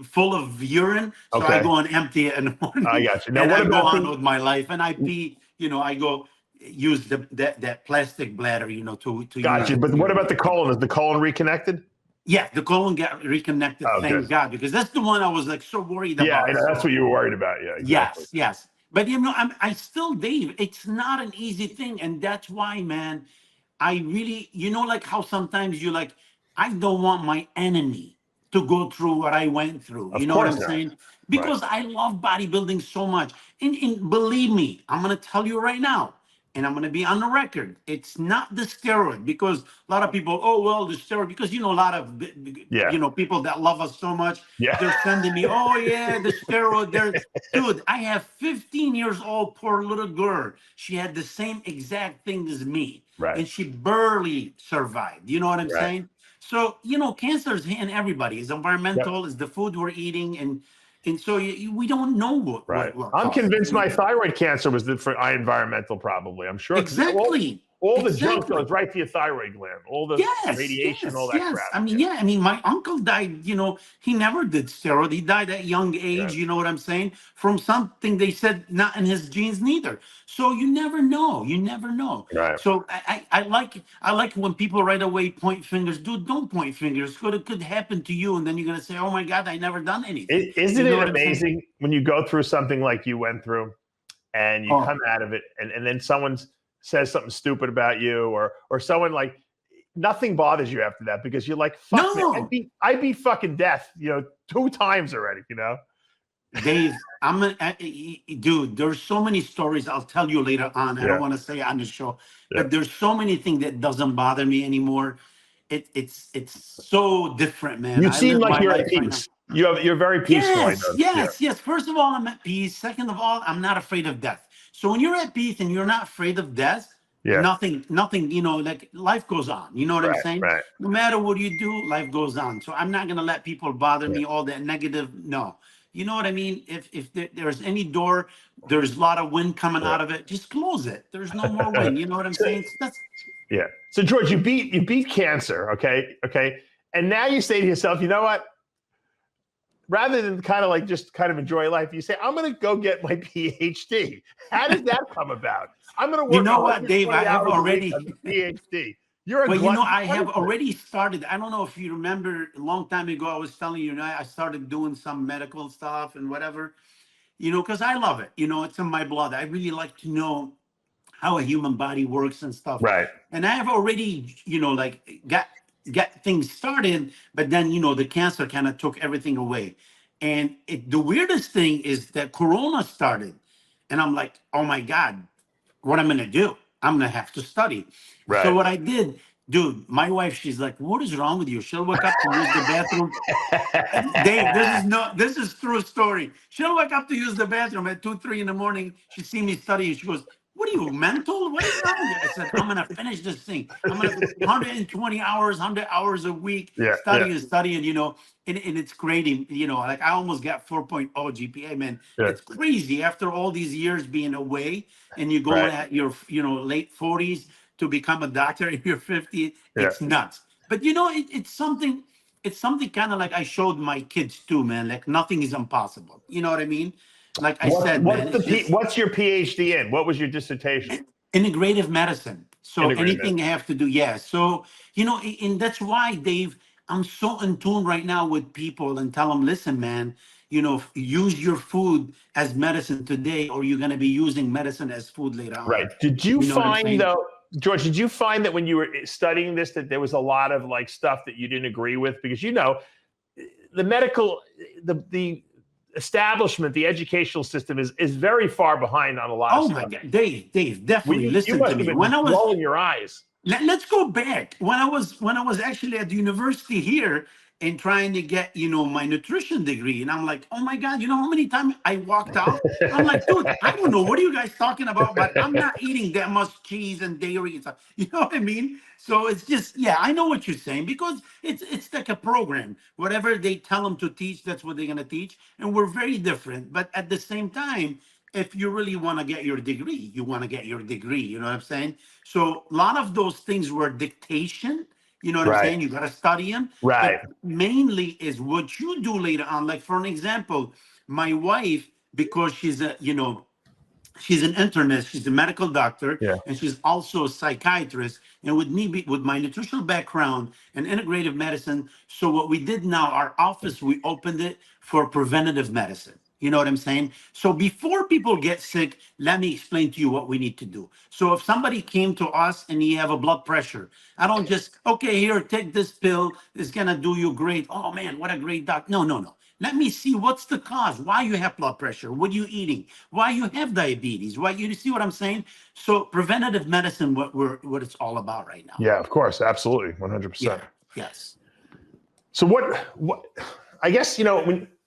full of urine. So I go and empty it in the morning. I got you. Now, and I go on with my life, and I pee, I go use that plastic bladder, to got you. But what about the colon? Is the colon reconnected? Yeah, the colon got reconnected, thank God, because that's the one I was like so worried about. Yeah, that's what you were worried about. Yeah, exactly. Yes. But I still, Dave, it's not an easy thing. And that's why, man, I really, like how sometimes you're like, I don't want my enemy to go through what I went through. You know what I'm saying? Because I love bodybuilding so much. And believe me, I'm going to tell you right now, and I'm going to be on the record, it's not the steroid, because a lot of people, oh, well, the steroid, because, a lot of, people that love us so much, they're sending me, oh, yeah, the steroid. Dude, I have 15 years old, poor little girl. She had the same exact thing as me. Right. And she barely survived. You know what I'm saying? So, cancer is hitting everybody. It's environmental, it's the food we're eating, and so we don't know what. I'm convinced my thyroid cancer was for environmental, probably. I'm sure. Exactly. All the junk goes right to your thyroid gland. All the radiation, all that crap. My uncle died, he never did steroid. He died at a young age, you know what I'm saying? From something they said not in his genes neither. So you never know. Right. So I like when people right away point fingers. Dude, don't point fingers. It could happen to you, and then you're gonna say, oh my God, I never done anything. Isn't it amazing when you go through something like you went through, and you come out of it, and then someone says something stupid about you, or someone, like, nothing bothers you after that, because you're like, fuck, man, I beat fucking death, 2 times already, Dave, dude, there's so many stories I'll tell you later on. I don't want to say on the show, but there's so many things that doesn't bother me anymore. It's so different, man. You seem like you're at peace. You're very peaceful. Yes. First of all, I'm at peace. Second of all, I'm not afraid of death. So when you're at peace and you're not afraid of death, Yeah. nothing, like life goes on. You know what I'm saying? Right. No matter what you do, life goes on. So I'm not going to let people bother Yeah. me, all that negative. No. You know what I mean? If there's any door, there's a lot of wind coming out of it, just close it. There's no more wind. You know what I'm saying? Yeah. So George, you beat cancer. Okay. And now you say to yourself, you know what? Rather than kind of enjoy life, you say, I'm going to go get my PhD. How does that come about? I'm going to work. You know what, Dave? I have already on the PhD. You're a well, I have already started. I don't know if you remember a long time ago, I was telling you, I started doing some medical stuff and whatever, because I love it. It's in my blood. I really like to know how a human body works and stuff. Right. And I have already, got things started, but then, the cancer kind of took everything away. And the weirdest thing is that Corona started. And I'm like, oh my God, what I'm going to do? I'm going to have to study. Right. So what I did, dude, my wife, she's like, what is wrong with you? She'll wake up to use the bathroom. Dave, this is true story. She'll wake up to use the bathroom at 2, 3 in the morning. She see me studying. She goes, what are you, mental? What is wrong with you? I said, I'm going to finish this thing. I'm going to 120 hours, 100 hours a week, studying, and it's crazy. Like I almost got 4.0 GPA, man. Yeah. It's crazy after all these years being away and you go at your, late 40s to become a doctor in your 50s. It's nuts. But, it's something kind of like I showed my kids too, man. Like nothing is impossible. You know what I mean? Like I said, what's your PhD in? What was your dissertation? Integrative medicine. So anything you have to do, So, and that's why, Dave, I'm so in tune right now with people and tell them, listen, man, use your food as medicine today, or you're going to be using medicine as food later on. Right. Did you find, though, George, did you find that when you were studying this, that there was a lot of like stuff that you didn't agree with? Because, the medical, the establishment, the educational system is very far behind on a lot of stuff. Oh my God, Dave, definitely listen to me. When I was rolling your eyes. Let's go back. When I was actually at the university here and trying to get, my nutrition degree, and I'm like, oh my God, how many times I walked out? I'm like, dude, I don't know, what are you guys talking about? But I'm not eating that much cheese and dairy and stuff. You know what I mean? So it's just, I know what you're saying, because it's like a program. Whatever they tell them to teach, that's what they're going to teach. And we're very different. But at the same time, if you really want to get your degree, you want to get your degree. You know what I'm saying? So a lot of those things were dictation. You know what I'm saying? You got to study them. Right. But mainly is what you do later on. Like, for an example, my wife, because she's she's an internist, she's a medical doctor, and she's also a psychiatrist. And with me, with my nutritional background and integrative medicine, so what we did now, our office, we opened it for preventative medicine. You know what I'm saying? So before people get sick, let me explain to you what we need to do. So if somebody came to us and you have a blood pressure, I don't just, okay, here, take this pill. It's going to do you great. Oh, man, what a great doctor. No. Let me see what's the cause, why you have blood pressure, what you eating, why you have diabetes, why you see what I'm saying? So preventative medicine, what it's all about right now. Yeah, of course. Absolutely. 100%. Yes. So what I guess,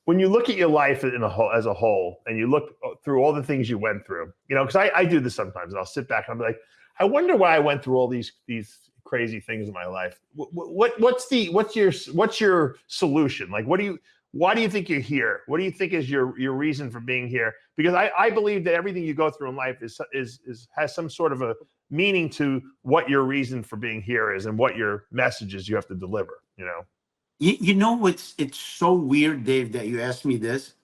when you look at your life as a whole, and you look through all the things you went through, because I do this sometimes, and I'll sit back and I'll be like, I wonder why I went through all these crazy things in my life. What's your solution? Like, why do you think you're here? What do you think is your reason for being here? Because I believe that everything you go through in life has some sort of a meaning to what your reason for being here is and what your messages you have to deliver, It's so weird, Dave, that you asked me this,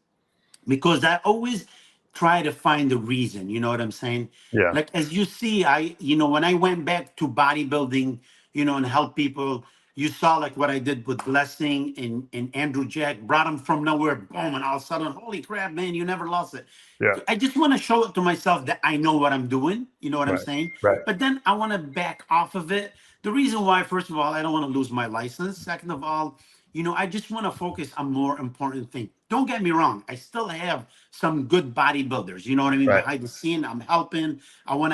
because I always try to find the reason, you know what I'm saying? Yeah. Like, as you see, when I went back to bodybuilding, and help people, you saw like what I did with Blessing and Andrew Jack, brought him from nowhere, boom, and all of a sudden, holy crap, man, you never lost it. Yeah. I just want to show it to myself that I know what I'm doing, you know what I'm saying? Right. But then I want to back off of it. The reason why, first of all, I don't want to lose my license. Second of all, I just want to focus on more important things. Don't get me wrong. I still have some good bodybuilders. You know what I mean? Right. Behind the scene, I'm helping.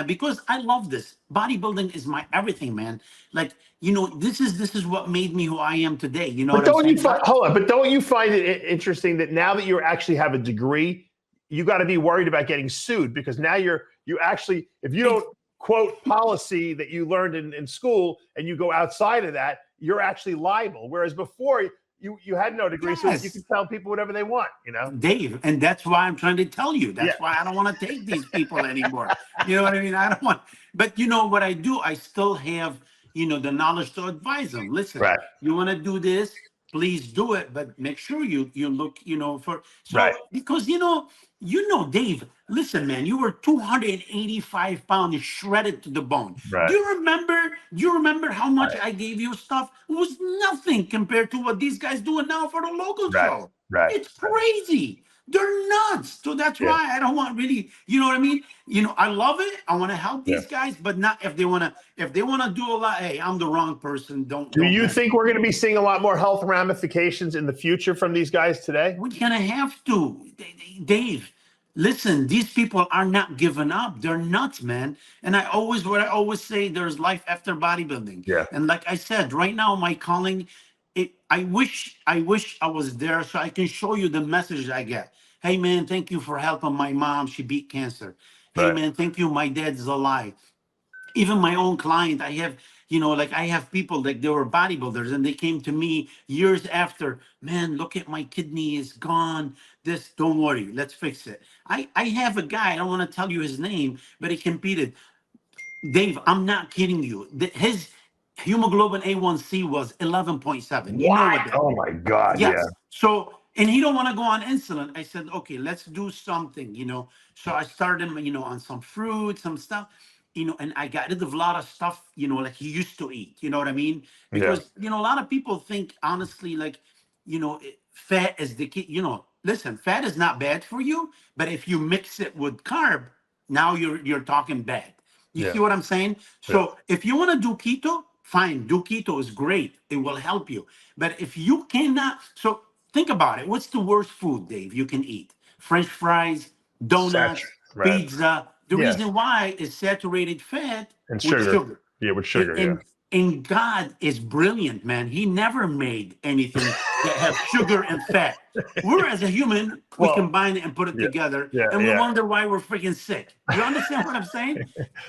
Because I love this. Bodybuilding is my everything, man. Like, this is what made me who I am today. You know but what I'm saying? Hold on. But don't you find it interesting that now that you actually have a degree, you got to be worried about getting sued, because now you're You actually, if you don't quote policy that you learned in school and you go outside of that, you're actually liable. Whereas before, you had no degree, so you could tell people whatever they want, you know? Dave, and that's why I'm trying to tell you. That's why I don't want to take these people anymore. You know what I mean? I don't want, but you know what I do? I still have, the knowledge to advise them. Listen, you want to do this, please do it, but make sure you look, for, so, because, Dave, listen, man, you were 285 pounds shredded to the bone. Do you remember how much I gave you stuff? It was nothing compared to what these guys doing now for the local show. It's crazy. They're nuts. So that's why I don't want really, you know what I mean? I love it. I want to help these guys, but not if they want to do a lot. Hey, I'm the wrong person. Do you think we're going to be seeing a lot more health ramifications in the future from these guys today? We're going to have to. Dave, listen, these people are not giving up. They're nuts, man. And what I always say, there's life after bodybuilding. Yeah. And like I said, right now, my calling, I wish I was there so I can show you the message I get. Hey, man, thank you for helping my mom. She beat cancer. Hey, man, thank you. My dad's alive. Even my own client, I have, I have people like they were bodybuilders and they came to me years after, man, look at my kidney is gone. Don't worry, let's fix it. I have a guy, I don't want to tell you his name, but he competed. Dave, I'm not kidding you. His hemoglobin A1C was 11.7. You know what that Oh my God. yes. Yeah. So, and he don't want to go on insulin. I said, okay, let's do something, So I started him, on some fruit, some stuff, and I got rid of a lot of stuff, like he used to eat. You know what I mean? Because, a lot of people think, honestly, like, fat is the key. Listen, fat is not bad for you, but if you mix it with carb, now you're talking bad. You see what I'm saying? So if you want to do keto, fine. Do keto is great. It will help you. But if you cannot, so think about it. What's the worst food, Dave, you can eat? French fries, donuts, pizza. The reason why is saturated fat and with sugar. Yeah, with sugar, And God is brilliant, man. He never made anything that has sugar and fat. We're, as a human, we combine it and put it together, and we wonder why we're freaking sick. You understand what I'm saying?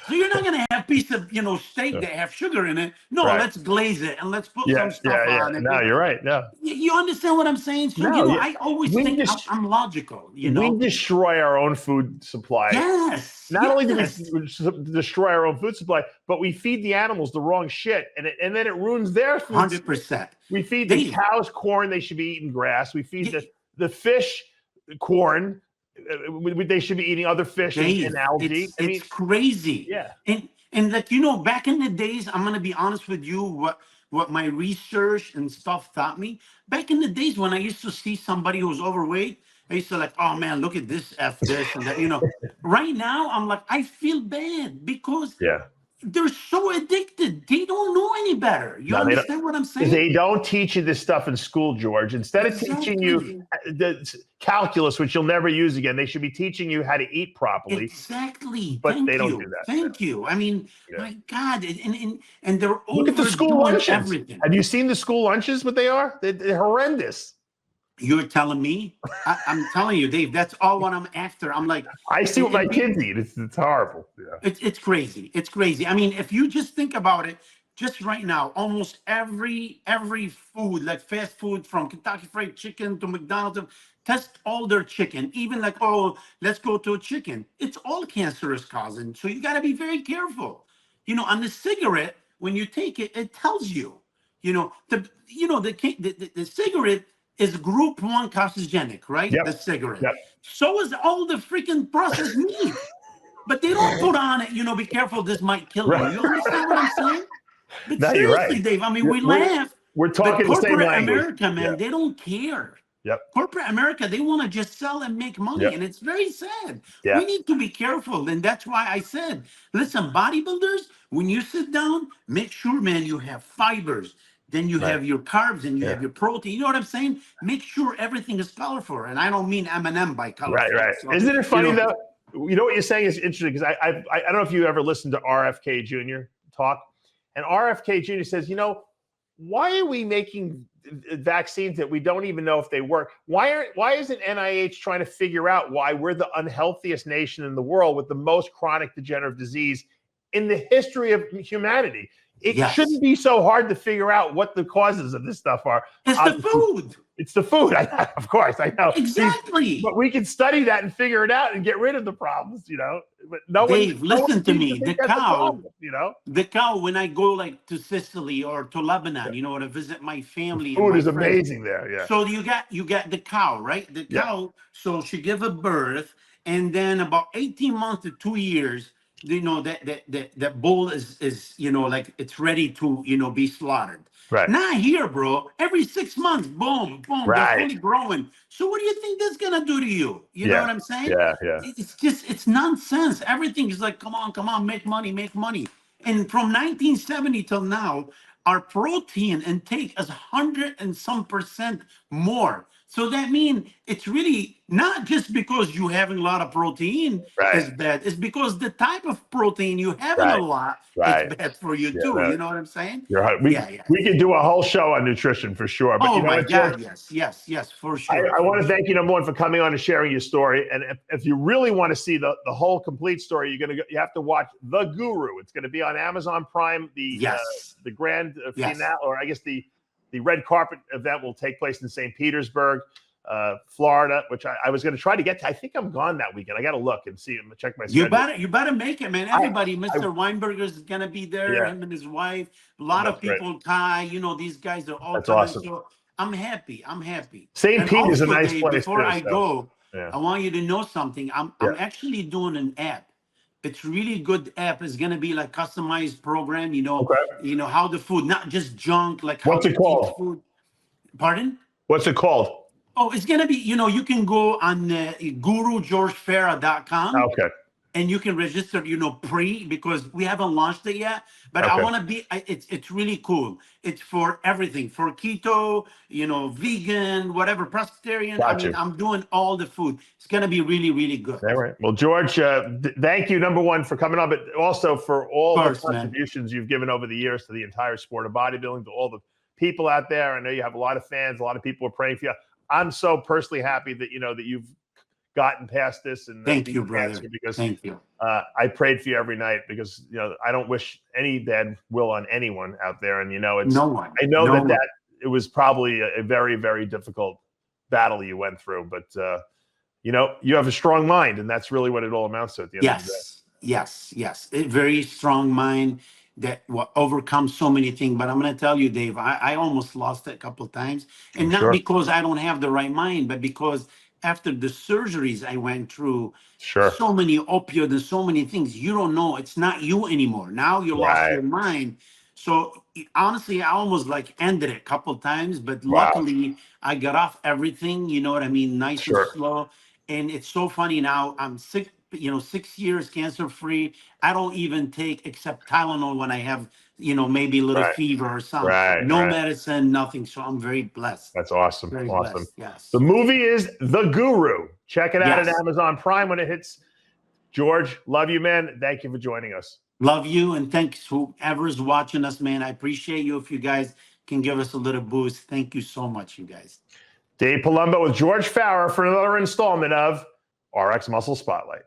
So you're not going to have a piece of, steak that have sugar in it. No, let's glaze it and let's put some stuff on it. No, you're right. No. You understand what I'm saying? So, I always think I'm logical, We destroy our own food supply. Yes. Not only do we destroy our own food supply, but we feed the animals the wrong shit, and then it ruins their food. 100%. We feed the cows corn; they should be eating grass. We feed the fish corn; they should be eating other fish and algae. It's crazy. Yeah. And like back in the days, I'm gonna be honest with you. What my research and stuff taught me back in the days when I used to see somebody who was overweight. I used to like, oh man, look at this, this and that, Right now, I'm like, I feel bad because they're so addicted. They don't know any better. You understand what I'm saying? They don't teach you this stuff in school, George. Instead of teaching you the calculus, which you'll never use again, they should be teaching you how to eat properly. Exactly. But they don't do that. Thank you. I mean, my God. And they're look at the school lunches. Everything. Have you seen the school lunches, what they are? They're horrendous. You're telling me? I'm telling you, Dave, that's all what I'm after. I'm like, I see what my kids eat. It's horrible. Yeah. It's crazy. It's crazy. I mean, if you just think about it, just right now, almost every food, like fast food, from Kentucky Fried Chicken to McDonald's, test all their chicken. Even like, oh, let's go to a chicken. It's all cancerous causing. So you got to be very careful. On the cigarette, when you take it, it tells you. The cigarette is group 1 carcinogenic, right? The cigarette. So is all the freaking processed meat. But they don't put on it, be careful, this might kill you. You understand what I'm saying? But no, seriously, you're right. Dave, I mean, we laugh. We're talking the same language. Corporate America, man, they don't care. Corporate America, they want to just sell and make money, and it's very sad. We need to be careful, and that's why I said, listen, bodybuilders, when you sit down, make sure, man, you have fibers. Then you have your carbs and you have your protein. You know what I'm saying? Make sure everything is colorful. And I don't mean M&M by colorful. Right. So, isn't it funny, though? You know what you're saying is interesting, because I don't know if you ever listened to RFK Jr. talk. And RFK Jr. says, why are we making vaccines that we don't even know if they work. Why isn't NIH trying to figure out why we're the unhealthiest nation in the world with the most chronic degenerative disease in the history of humanity? It shouldn't be so hard to figure out what the causes of this stuff are. It's the food. It's the food. Of course, I know. Exactly. But we can study that and figure it out and get rid of the problems, you know. But Dave, listen to me. The cow, you know, the cow, when I go like to Sicily or to Lebanon, you know, to visit my family. Food is friends, amazing there. Yeah. So you got the cow, right? The cow. So she give a birth, and then about 18 months to 2 years, you know, that bull is you know, like it's ready to, you know, be slaughtered. Right. Not here, bro. Every 6 months, boom, boom, they're fully growing. So what do you think that's gonna do to you? You know what I'm saying? Yeah. It's nonsense. Everything is like, come on, make money. And from 1970 till now, our protein intake is 100 and some % more. So that means it's really not just because you having a lot of protein is bad. It's because the type of protein you having a lot is bad for you too. You know what I'm saying? You're right. We could do a whole show on nutrition for sure. But oh you know my what, God, George? yes, for sure. I want to thank you, number one, for coming on and sharing your story. And if you really want to see the whole complete story, you have to watch The Guru. It's going to be on Amazon Prime. The grand finale, or I guess the red carpet event will take place in St. Petersburg, Florida, which I was going to try to get to. I think I'm gone that weekend. I got to look and see and check my schedule. You better make it, man. Everybody, Mr. Weinberger's going to be there, him and his wife. A lot of people, Kai, you know, these guys are all coming. Awesome. So I'm happy. St. Pete is a nice place. Before I go, I want you to know something. I'm actually doing an app. It's really good app. It's gonna be like customized program. You know, you know how the food, not just junk. Like what's it called? Food. Pardon? What's it called? Oh, it's gonna be. You know, you can go on GuruGeorgeFarah.com. Okay. And you can register, you know, because we haven't launched it yet. But I want to be. It's really cool. It's for everything, for keto, you know, vegan, whatever, pescatarian. I mean, I'm doing all the food. It's gonna be really, really good. All right. Well, George, thank you, number one, for coming on, but also for all the contributions you've given over the years to the entire sport of bodybuilding, to all the people out there. I know you have a lot of fans. A lot of people are praying for you. I'm so personally happy that that you've gotten past this, and thank you, brother. Because thank you. I prayed for you every night because I don't wish any bad will on anyone out there, and it's no one. I know that it was probably a very, very difficult battle you went through, but you have a strong mind, and that's really what it all amounts to at the end of the day. Yes, a very strong mind that will overcome so many things. But I'm going to tell you, Dave, I almost lost it a couple of times, and not because I don't have the right mind, but because after the surgeries I went through, so many opioids and so many things, you don't know. It's not you anymore. Now you lost your mind. So honestly, I almost like ended it a couple of times, but luckily I got off everything, you know what I mean? Nice and slow. And it's so funny now. I'm sick, 6 years cancer-free. I don't even take except Tylenol when I have, maybe a little fever or something. No medicine, nothing. So I'm very blessed. That's awesome. Very awesome. Blessed. Yes. The movie is The Guru. Check it out at Amazon Prime when it hits. George, love you, man. Thank you for joining us. Love you, and thanks whoever's watching us, man. I appreciate you. If you guys can give us a little boost, thank you so much, you guys. Dave Palumbo with George Farah for another installment of RxMuscle Spotlight.